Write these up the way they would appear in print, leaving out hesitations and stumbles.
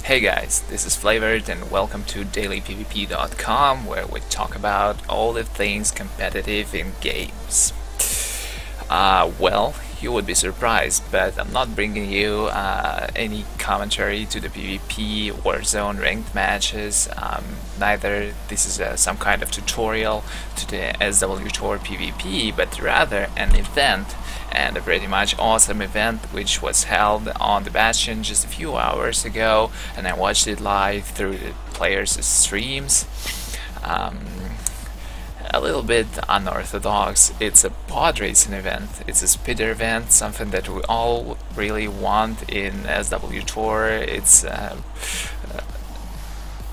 Hey guys, this is Flavored and welcome to dailypvp.com, where we talk about all the things competitive in games. Well, you would be surprised, but I'm not bringing you any commentary to the PvP Warzone ranked matches. Neither this is some kind of tutorial to the SWTOR PvP, but rather an event, and a pretty much awesome event which was held on the Bastion just a few hours ago, and I watched it live through the players' streams. A little bit unorthodox. It's a pod racing event. It's a speeder event, something that we all really want in SWTOR.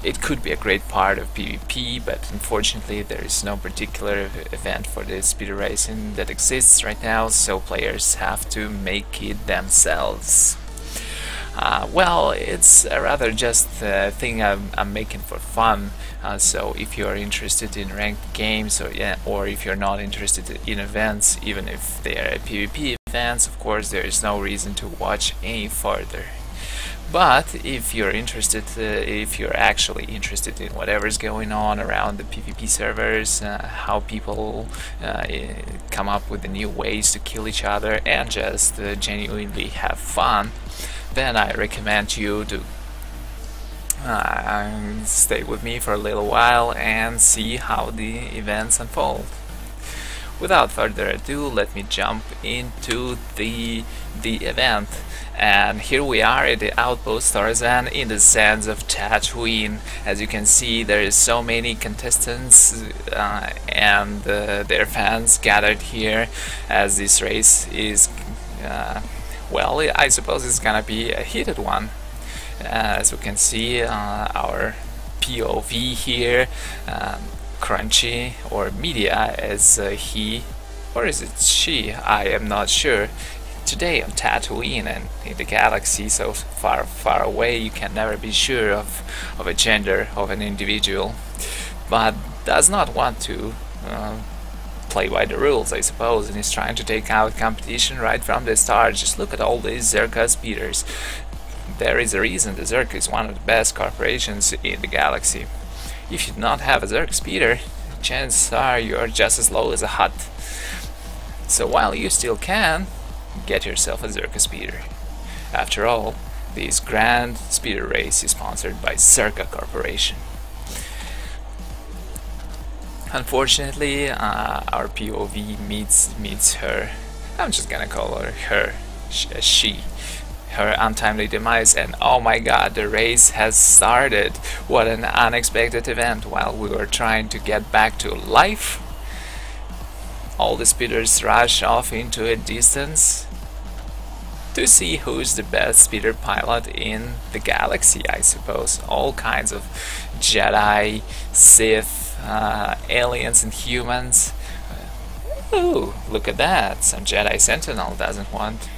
It could be a great part of PvP, but unfortunately there is no particular event for the speeder racing that exists right now, so players have to make it themselves. Well, it's rather just a thing I'm making for fun. So if you're interested in ranked games, or if you're not interested in events, even if they are PvP events, of course there is no reason to watch any further. But if you're interested, if you're actually interested in whatever's going on around the PvP servers, how people come up with the new ways to kill each other and just genuinely have fun, then I recommend you to stay with me for a little while and see how the events unfold. Without further ado, let me jump into the event. And here we are at the Outpost Tan in the sands of Tatooine. As you can see, there is so many contestants and their fans gathered here, as this race is well, I suppose it's gonna be a heated one. As we can see, our POV here, Crunchy, or Media as he, or is it she, I am not sure. Today on Tatooine and in the galaxy so far, far away, you can never be sure of a gender of an individual, but does not want to play by the rules, I suppose, and is trying to take out competition right from the start. Just look at all these Zerka speeders. There is a reason the Zerk is one of the best corporations in the galaxy. If you do not have a Zerk speeder, chances are you're just as low as a hut. So while you still can, get yourself a Zerka speeder. After all, this grand speeder race is sponsored by Zerka Corporation. Unfortunately, our POV meets her, I'm just gonna call her she, her untimely demise, and oh my god, the race has started. What an unexpected event. While we were trying to get back to life, all the speeders rush off into a distance to see who's the best speeder pilot in the galaxy, I suppose. All kinds of Jedi, Sith, aliens and humans. Ooh, look at that. Some Jedi Sentinel doesn't want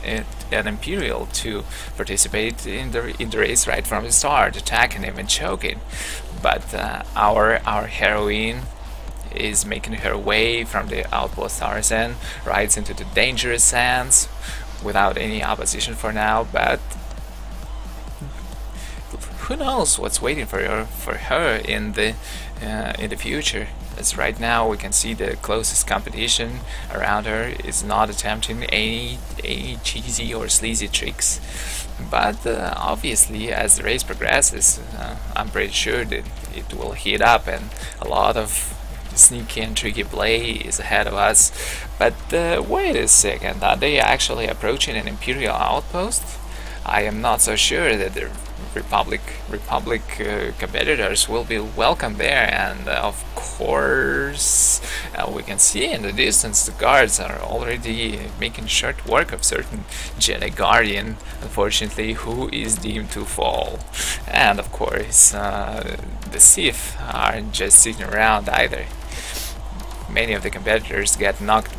an Imperial to participate in the race right from the start, attacking him and choking. But our heroine is making her way from the Outpost Tan, rides into the dangerous sands without any opposition for now, but who knows what's waiting for her in the future. As right now we can see the closest competition around her is not attempting any cheesy or sleazy tricks, but obviously as the race progresses, I'm pretty sure that it will heat up and a lot of sneaky and tricky play is ahead of us. But wait a second, are they actually approaching an Imperial outpost? I am not so sure that the Republic competitors will be welcome there, and of course we can see in the distance the guards are already making short work of certain Jedi Guardian, unfortunately, who is deemed to fall. And of course the Sith aren't just sitting around either. Many of the competitors get knocked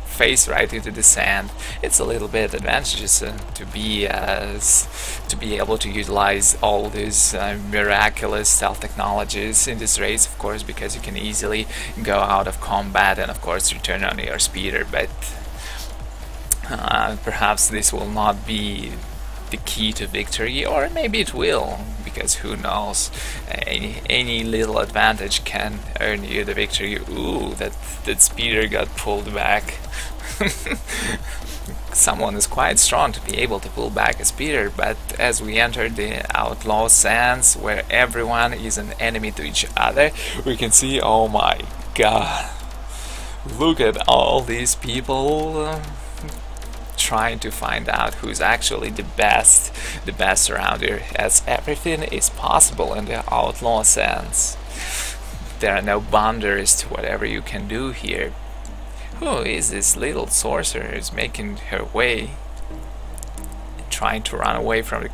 face right into the sand. It's a little bit advantageous to be able to utilize all these miraculous stealth technologies in this race, of course, because you can easily go out of combat and of course return on your speeder. But perhaps this will not be the key to victory, or maybe it will, because who knows, any little advantage can earn you the victory. Ooh, that speeder got pulled back. Someone is quite strong to be able to pull back a speeder, but as we enter the outlaw sands, where everyone is an enemy to each other, we can see, oh my god, look at all these people trying to find out who's actually the best around here, as everything is possible in the outlaw sands. There are no boundaries to whatever you can do here. Who is this little sorcerer who's making her way, trying to run away from the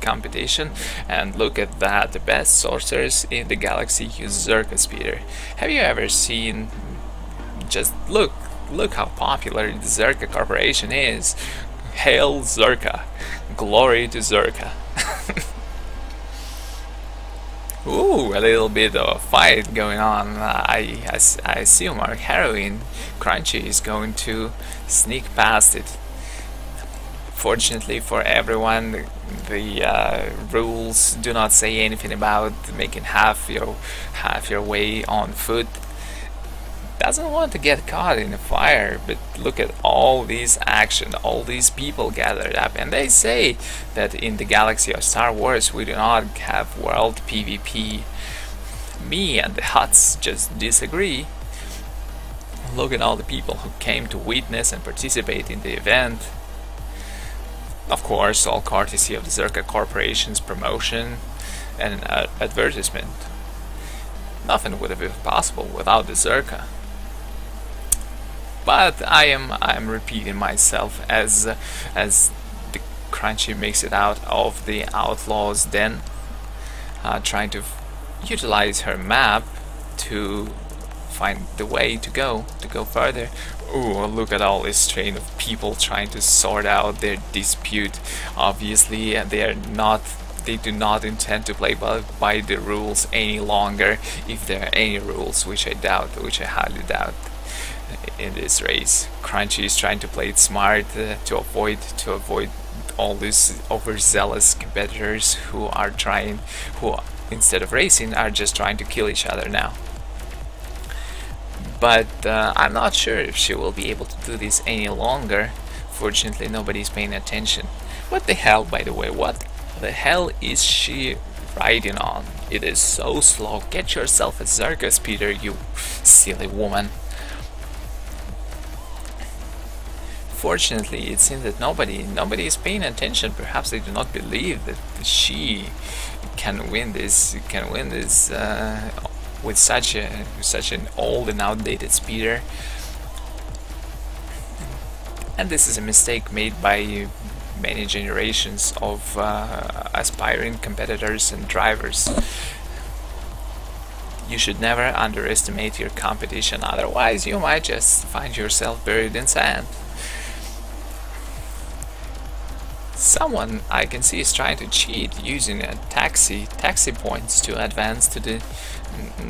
competition? And look at that, the best sorcerers in the galaxy use Zerka speeder. Have you ever seen, just look how popular the Zerka Corporation is. Hail Zerka, glory to Zerka. Ooh, a little bit of a fight going on. I assume our heroine, Crunchy, is going to sneak past it. Fortunately for everyone, the rules do not say anything about making half your way on foot. Doesn't want to get caught in a fire, but look at all this action, all these people gathered up, and they say that in the galaxy of Star Wars we do not have world PvP. Me and the Hutts just disagree. Look at all the people who came to witness and participate in the event. Of course, all courtesy of the Zerka Corporation's promotion and advertisement. Nothing would have been possible without the Zerka. But I'm repeating myself as the Crunchy makes it out of the Outlaw's den, trying to utilize her map to find the way to go further. Ooh, look at all this train of people trying to sort out their dispute. Obviously, they do not intend to play by the rules any longer, if there are any rules, which I highly doubt in this race. Crunchy is trying to play it smart to avoid all these overzealous competitors who instead of racing are just trying to kill each other now. But I'm not sure if she will be able to do this any longer. Fortunately, nobody's paying attention. What the hell, by the way, what the hell is she riding on? It is so slow. Get yourself a Zerka speeder, you silly woman. Fortunately, it seems that nobody is paying attention. Perhaps they do not believe that she can win this with such an old and outdated speeder. And this is a mistake made by many generations of aspiring competitors and drivers. You should never underestimate your competition, otherwise you might just find yourself buried in sand. Someone I can see is trying to cheat using a taxi points to advance to the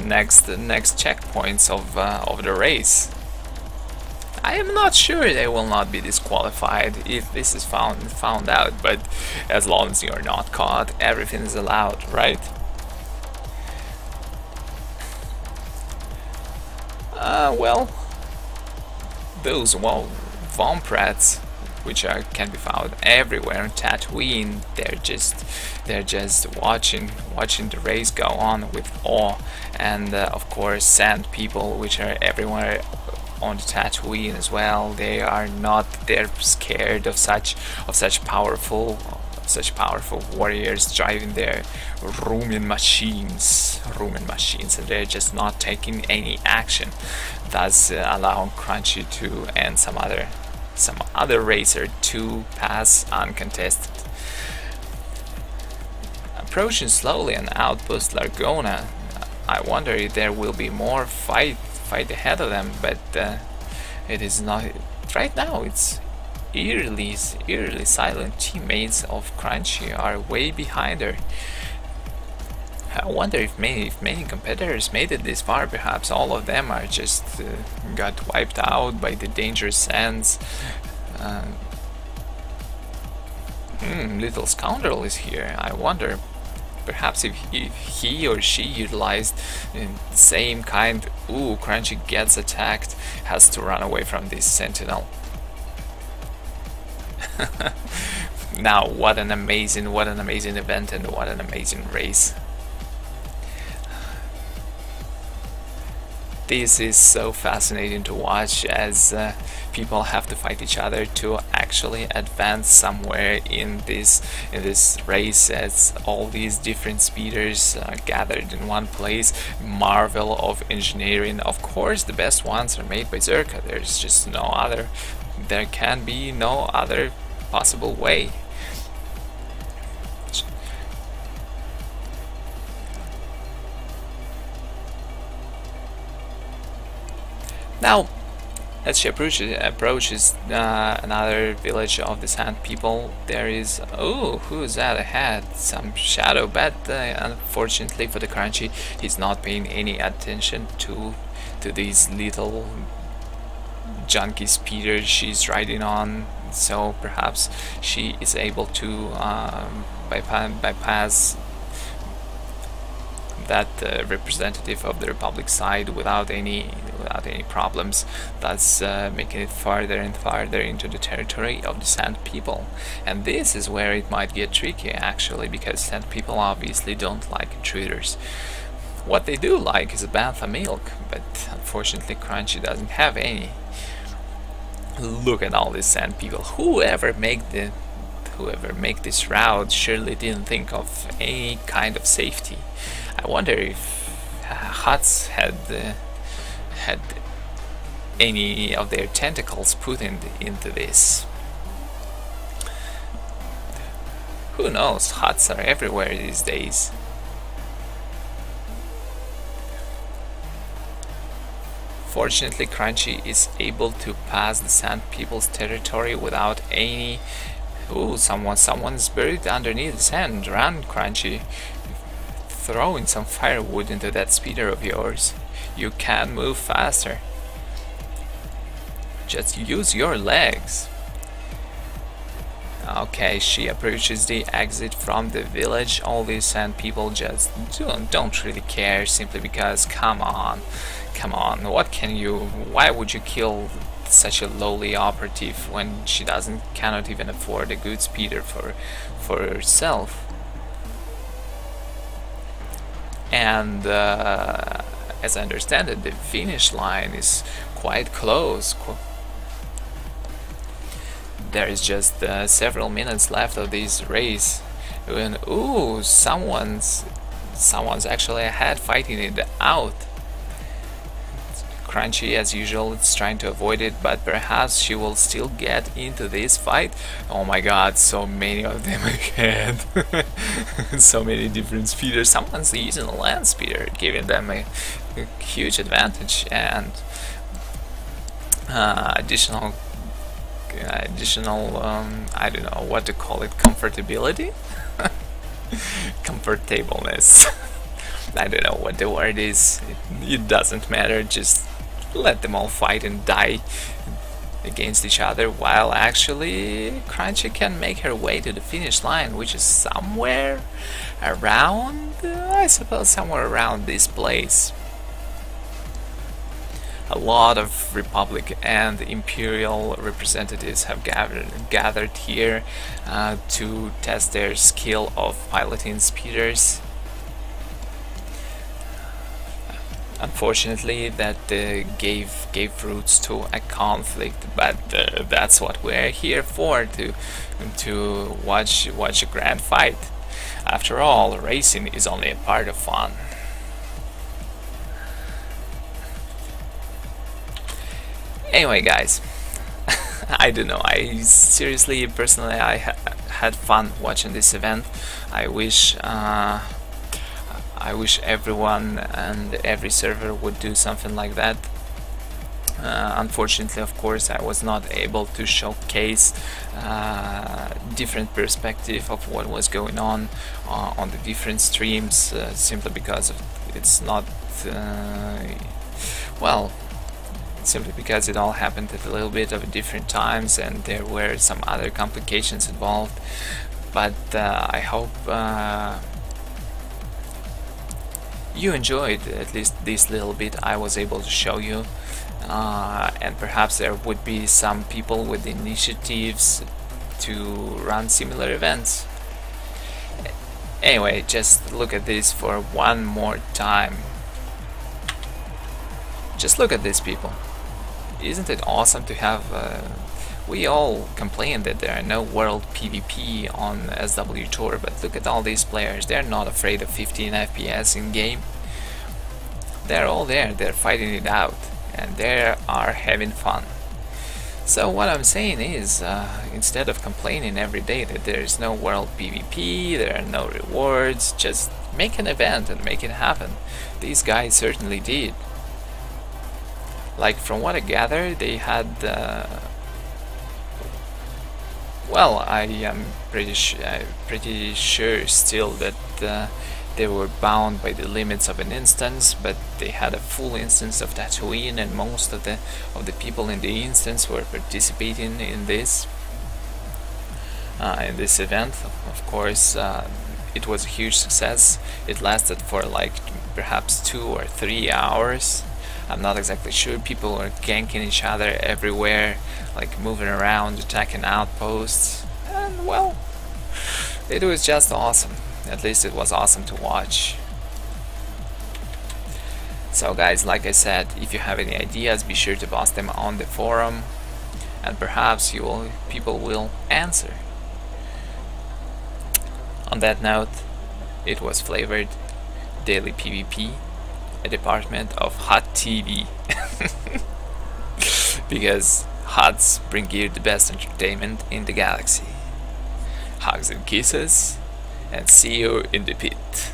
next checkpoints of the race. I am not sure they will not be disqualified if this is found out, but as long as you are not caught, everything is allowed, right? Well, those Vomprats, which can be found everywhere on Tatooine, they're just watching the race go on with awe, and of course sand people, which are everywhere on the Tatooine as well. They're scared of such powerful warriors driving their Rumen machines, and they're just not taking any action, thus allowing Crunchy to and some other racer to pass uncontested. Approaching slowly on Outpost Largona, I wonder if there will be more fight ahead of them, but it is not. Right now it's eerily silent. Teammates of Crunchy are way behind her. I wonder if many competitors made it this far. Perhaps all of them are just got wiped out by the dangerous sands. Little scoundrel is here. I wonder, perhaps if he or she utilized the same kind. Ooh, Crunchy gets attacked, has to run away from this sentinel. Now, what an amazing event and what an amazing race. This is so fascinating to watch as people have to fight each other to actually advance somewhere in this race, as all these different speeders gathered in one place. Marvel of engineering. Of course, the best ones are made by Zerka. There's just no other. There can be no other possible way. Now, as she approaches another village of the Sand People, there is... oh, who is that ahead? Some shadow, but unfortunately for the Crunchy, he's not paying any attention to these little junky speeders she's riding on, so perhaps she is able to bypass that representative of the Republic side without any problems, thus making it farther and farther into the territory of the Sand People. And this is where it might get tricky, actually, because Sand People obviously don't like intruders. What they do like is a bantha milk, but unfortunately Crunchy doesn't have any. Look at all these Sand People. Whoever make this route surely didn't think of any kind of safety. I wonder if huts had any of their tentacles put into this. Who knows? Huts are everywhere these days. Fortunately, Crunchy is able to pass the Sand People's territory without any... ooh, someone's buried underneath the sand. Run, Crunchy. Throw in some firewood into that speeder of yours. You can move faster. Just use your legs. Okay, she approaches the exit from the village. All these Sand People just don't really care, simply because, come on, what can you... why would you kill such a lowly operative when she cannot even afford a good speeder for herself? And as I understand it, the finish line is quite close. There is just several minutes left of this race, and ooh, someone's actually ahead, fighting it out. Crunchy, as usual, is trying to avoid it, but perhaps she will still get into this fight. Oh my god, so many of them ahead. So many different speeders. Someone's using a land speeder, giving them a huge advantage, and additional I don't know what to call it, comfortability? Comfortableness. I don't know what the word is. It doesn't matter, just let them all fight and die against each other, while actually Crunchy can make her way to the finish line, which is somewhere around, I suppose somewhere around this place. A lot of Republic and Imperial representatives have gathered here to test their skill of piloting speeders. Unfortunately, that gave roots to a conflict, but that's what we're here for, to watch a grand fight. After all, racing is only a part of fun. Anyway, guys, I don't know. I seriously, personally, I had fun watching this event. I wish everyone and every server would do something like that. Unfortunately, of course, I was not able to showcase different perspective of what was going on the different streams, simply because it's not well, simply because it all happened at a little bit of different times and there were some other complications involved. But I hope you enjoyed at least this little bit I was able to show you, and perhaps there would be some people with initiatives to run similar events. Anyway, just look at this for one more time. Just look at these people. Isn't it awesome to have we all complain that there are no world PvP on SWTOR, but look at all these players. They're not afraid of 15 FPS in game. They're all there, they're fighting it out, and they are having fun. So what I'm saying is, instead of complaining every day that there is no world PvP, there are no rewards, just make an event and make it happen. These guys certainly did. Like, from what I gather, they had well, I am pretty sure still that they were bound by the limits of an instance, but they had a full instance of Tatooine, and most of the people in the instance were participating in this event. Of course, it was a huge success. It lasted for like perhaps 2 or 3 hours. I'm not exactly sure. People were ganking each other everywhere, like moving around, attacking outposts, and well, it was just awesome. At least it was awesome to watch. So guys, like I said, if you have any ideas, be sure to post them on the forum, and perhaps people will answer. On that note, it was Flavored Daily PvP, a department of Hot TV. Because HOTS bring you the best entertainment in the galaxy. Hugs and kisses, and see you in the pit.